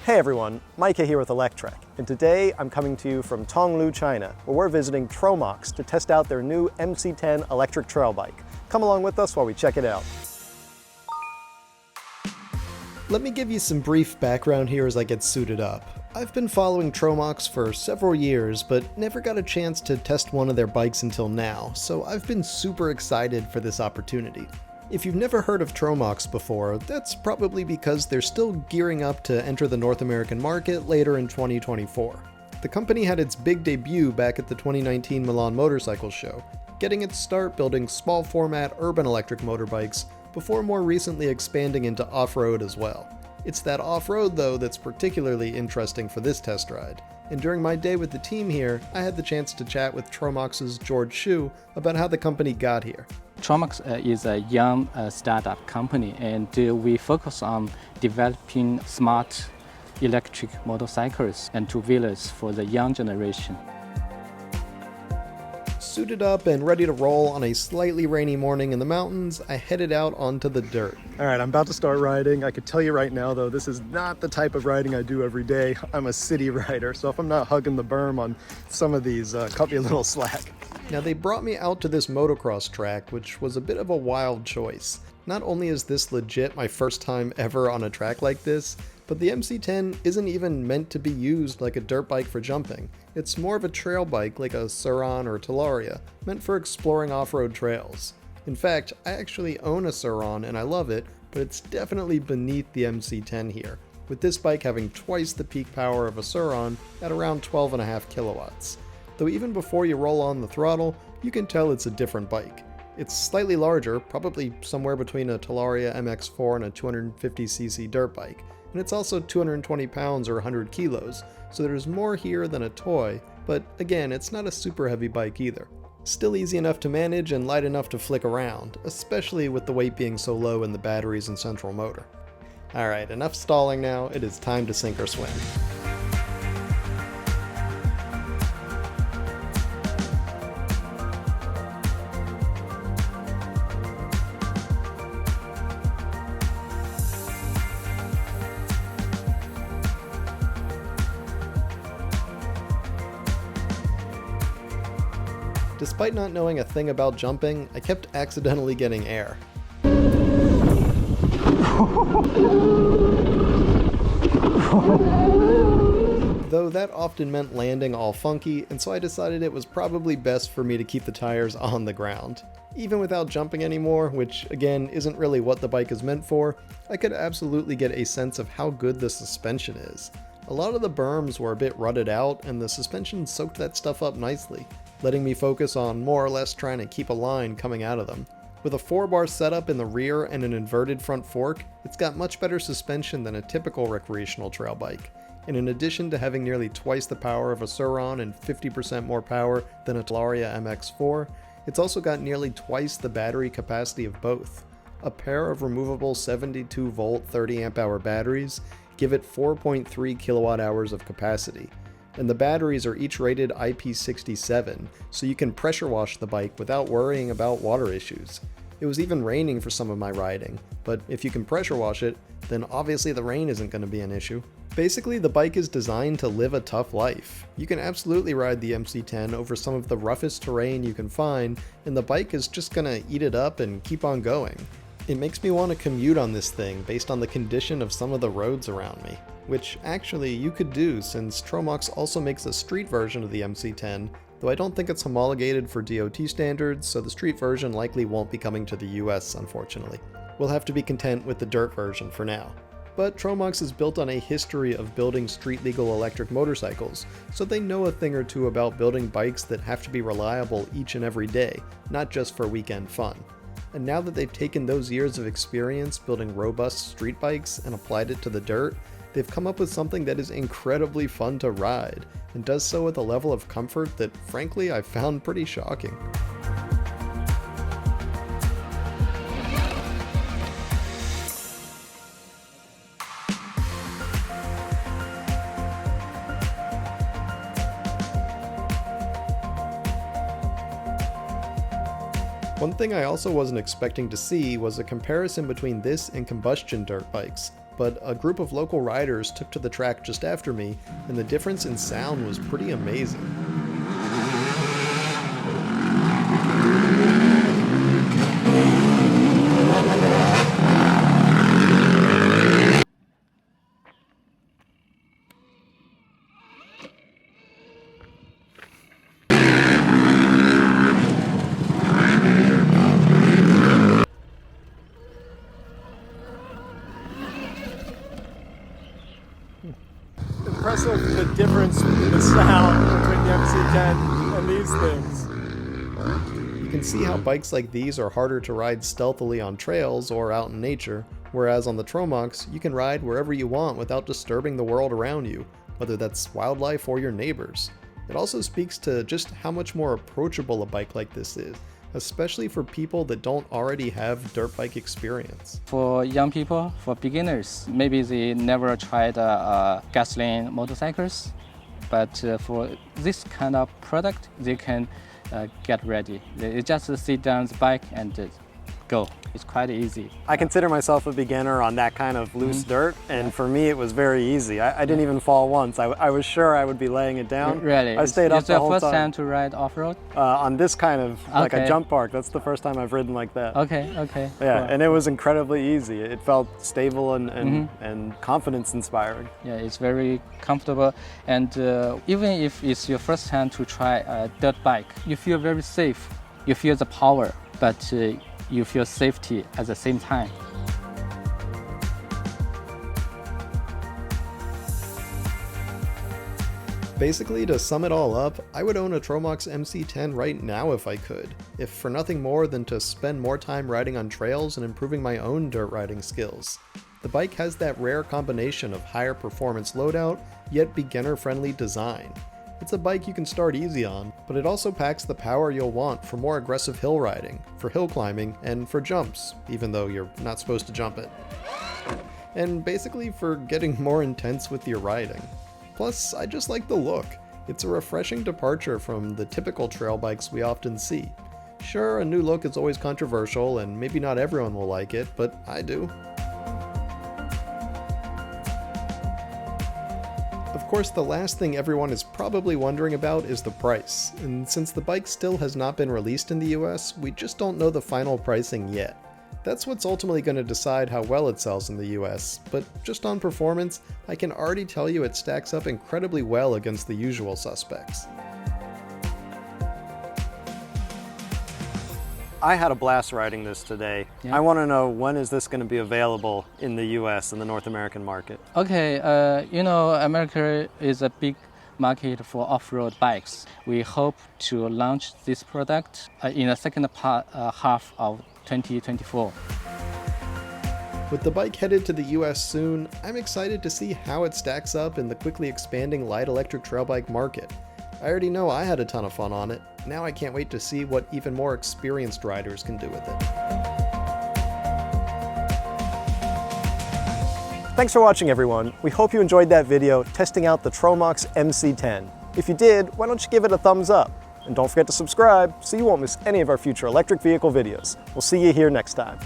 Hey everyone, Micah here with Electrek, and today I'm coming to you from Tonglu, China, where we're visiting TROMOX to test out their new MC10 electric trail bike. Come along with us while we check it out. Let me give you some brief background here as I get suited up. I've been following TROMOX for several years, but never got a chance to test one of their bikes until now, so I've been super excited for this opportunity. If you've never heard of TROMOX before, that's probably because they're still gearing up to enter the North American market later in 2024. The company had its big debut back at the 2019 Milan Motorcycle Show, getting its start building small format urban electric motorbikes before more recently expanding into off-road as well. It's that off-road though that's particularly interesting for this test ride, and during my day with the team here, I had the chance to chat with TROMOX's George Xu about how the company got here. TROMOX is a young startup company, and we focus on developing smart electric motorcycles and two-wheelers for the young generation. Suited up and ready to roll on a slightly rainy morning in the mountains, I headed out onto the dirt. All right, I'm about to start riding. I could tell you right now, though, this is not the type of riding I do every day. I'm a city rider, so if I'm not hugging the berm on some of these, cut me a little slack. Now, they brought me out to this motocross track, which was a bit of a wild choice. Not only is this legit my first time ever on a track like this, but the MC10 isn't even meant to be used like a dirt bike for jumping. It's more of a trail bike like a Sur-Ron or Talaria, meant for exploring off-road trails. In fact, I actually own a Sur-Ron and I love it, but it's definitely beneath the MC10 here, with this bike having twice the peak power of a Sur-Ron at around 12.5 kilowatts. Though even before you roll on the throttle, you can tell it's a different bike. It's slightly larger, probably somewhere between a Talaria MX4 and a 250cc dirt bike, and it's also 220 pounds or 100 kilos, so there's more here than a toy, but again, it's not a super heavy bike either. Still easy enough to manage and light enough to flick around, especially with the weight being so low in the batteries and central motor. Alright, enough stalling now, it is time to sink or swim. Despite not knowing a thing about jumping, I kept accidentally getting air. Though that often meant landing all funky, and so I decided it was probably best for me to keep the tires on the ground. Even without jumping anymore, which again isn't really what the bike is meant for, I could absolutely get a sense of how good the suspension is. A lot of the berms were a bit rutted out, and the suspension soaked that stuff up nicely, letting me focus on more or less trying to keep a line coming out of them. With a 4-bar setup in the rear and an inverted front fork, it's got much better suspension than a typical recreational trail bike. And in addition to having nearly twice the power of a Sur-Ron and 50% more power than a Talaria MX4, it's also got nearly twice the battery capacity of both. A pair of removable 72-volt 30-amp-hour batteries give it 4.3 kilowatt-hours of capacity. And the batteries are each rated IP67, so you can pressure wash the bike without worrying about water issues. It was even raining for some of my riding, but if you can pressure wash it, then obviously the rain isn't going to be an issue. Basically, the bike is designed to live a tough life. You can absolutely ride the MC10 over some of the roughest terrain you can find, and the bike is just going to eat it up and keep on going. It makes me want to commute on this thing based on the condition of some of the roads around me, which actually you could do since TROMOX also makes a street version of the MC10, though I don't think it's homologated for DOT standards, so the street version likely won't be coming to the US, unfortunately. We'll have to be content with the dirt version for now. But TROMOX is built on a history of building street-legal electric motorcycles, so they know a thing or two about building bikes that have to be reliable each and every day, not just for weekend fun. And now that they've taken those years of experience building robust street bikes and applied it to the dirt, they've come up with something that is incredibly fun to ride, and does so with a level of comfort that, frankly, I found pretty shocking. One thing I also wasn't expecting to see was a comparison between this and combustion dirt bikes. but a group of local riders took to the track just after me, and the difference in sound was pretty amazing. Impressive the difference in the sound between the MC10 and these things. You can see how bikes like these are harder to ride stealthily on trails or out in nature, whereas on the TROMOX, you can ride wherever you want without disturbing the world around you, whether that's wildlife or your neighbors. It also speaks to just how much more approachable a bike like this is, especially for people that don't already have dirt bike experience. For young people, for beginners, maybe they never tried gasoline motorcycles, but for this kind of product, they can get ready. They just sit down the bike and go. It's quite easy. I consider myself a beginner on that kind of loose dirt, and for me it was very easy. I didn't even fall once. I was sure I would be laying it down. Really? I stayed up the whole time. It's your first time to ride off-road? On this kind of, like a Okay. jump park, that's the first time I've ridden like that. Okay. Yeah, Cool. and it was incredibly easy. It felt stable and confidence inspiring. Yeah, it's very comfortable, and even if it's your first time to try a dirt bike, you feel very safe. You feel the power, but you feel safety at the same time. Basically, to sum it all up, I would own a TROMOX MC10 right now if I could, if for nothing more than to spend more time riding on trails and improving my own dirt riding skills. The bike has that rare combination of higher performance loadout, yet beginner-friendly design. It's a bike you can start easy on, but it also packs the power you'll want for more aggressive hill riding, for hill climbing, and for jumps, even though you're not supposed to jump it. And basically for getting more intense with your riding. Plus, I just like the look. It's a refreshing departure from the typical trail bikes we often see. Sure, a new look is always controversial, and maybe not everyone will like it, but I do. Of course, the last thing everyone is probably wondering about is the price, and since the bike still has not been released in the US, we just don't know the final pricing yet. That's what's ultimately going to decide how well it sells in the US, but just on performance, I can already tell you it stacks up incredibly well against the usual suspects. I had a blast riding this today. Yeah. I want to know, when is this going to be available in the US and the North American market? Okay, America is a big market for off-road bikes. We hope to launch this product in the second half of 2024. With the bike headed to the US soon, I'm excited to see how it stacks up in the quickly expanding light electric trail bike market. I already know I had a ton of fun on it. Now I can't wait to see what even more experienced riders can do with it. Thanks for watching, everyone. We hope you enjoyed that video testing out the TROMOX MC10. If you did, why don't you give it a thumbs up? And don't forget to subscribe so you won't miss any of our future electric vehicle videos. We'll see you here next time.